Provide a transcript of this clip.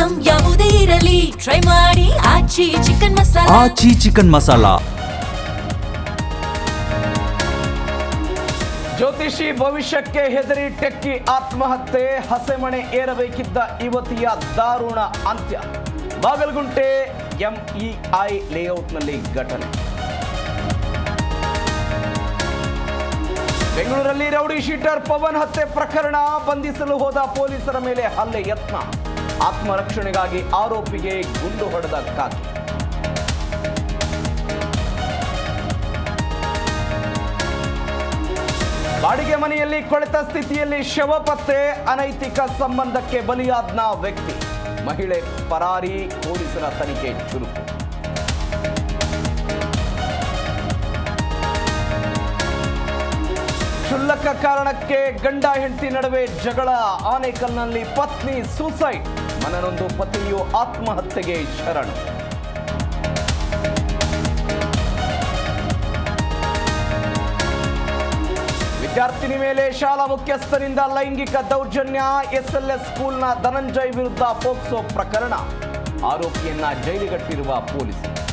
Item ಯಾವುದೇ ಇರಲಿ try ಮಾಡಿ ಆಚಿ ಚಿಕನ್ ಮಸಾಲಾ. ಆಚಿ ಚಿಕನ್ ಮಸಾಲಾ. ಜ್ಯೋತಿಷಿ ಭವಿಷ್ಯಕ್ಕೆ ಹೆದರಿ ಟೆಕ್ಕಿ ಆತ್ಮಹತ್ಯೆ, ಹಸೆಮಣೆ ಏರಬೇಕಿದ್ದ ಯುವತಿಯ ದಾರುಣ ಅಂತ್ಯ. ಬಾಗಲಗುಂಟೆ ಎಂಇಐ ಲೇಔಟ್ನಲ್ಲಿ ಘಟನೆ. ಬೆಂಗಳೂರಲ್ಲಿ ರೌಡಿ ಶೀಟರ್ ಪವನ್ ಹತ್ಯೆ ಪ್ರಕರಣ, ಬಂಧಿಸಲು ಹೋದ ಪೊಲೀಸರ ಮೇಲೆ ಹಲ್ಲೆ ಯತ್ನ, ಆತ್ಮರಕ್ಷಣೆಗಾಗಿ ಆರೋಪಿಗೆ ಗುಂಡು ಹೊಡೆದ ಖಾಕಿ. ಬಾಡಿಗೆ ಮನೆಯಲ್ಲಿ ಕೊಳೆತ ಸ್ಥಿತಿಯಲ್ಲಿ ಶವ ಪತ್ತೆ, ಅನೈತಿಕ ಸಂಬಂಧಕ್ಕೆ ಬಲಿಯಾದ ವ್ಯಕ್ತಿ, ಮಹಿಳೆ ಪರಾರಿ, ಪೊಲೀಸರ ತನಿಖೆ ಚುರುಕು. ಕ್ಷುಲ್ಲಕ ಕಾರಣಕ್ಕೆ ಗಂಡ ಹೆಂಡತಿ ನಡುವೆ ಜಗಳ, ಆನೇಕಲ್ನಲ್ಲಿ ಪತ್ನಿ ಸೂಸೈಡ್, ಮನನೊಂದು ಪತಿಯು ಆತ್ಮಹತ್ಯೆಗೆ ಶರಣು. ವಿದ್ಯಾರ್ಥಿನಿ ಮೇಲೆ ಶಾಲಾ ಮುಖ್ಯಸ್ಥರಿಂದ ಲೈಂಗಿಕ ದೌರ್ಜನ್ಯ, ಎಸ್ಎಲ್ಎಸ್ ಸ್ಕೂಲ್ನ ಧನಂಜಯ್ ವಿರುದ್ಧ ಪೋಕ್ಸೋ ಪ್ರಕರಣ, ಆರೋಪಿಯನ್ನ ಜೈಲಿಗಟ್ಟಿರುವ ಪೊಲೀಸರು.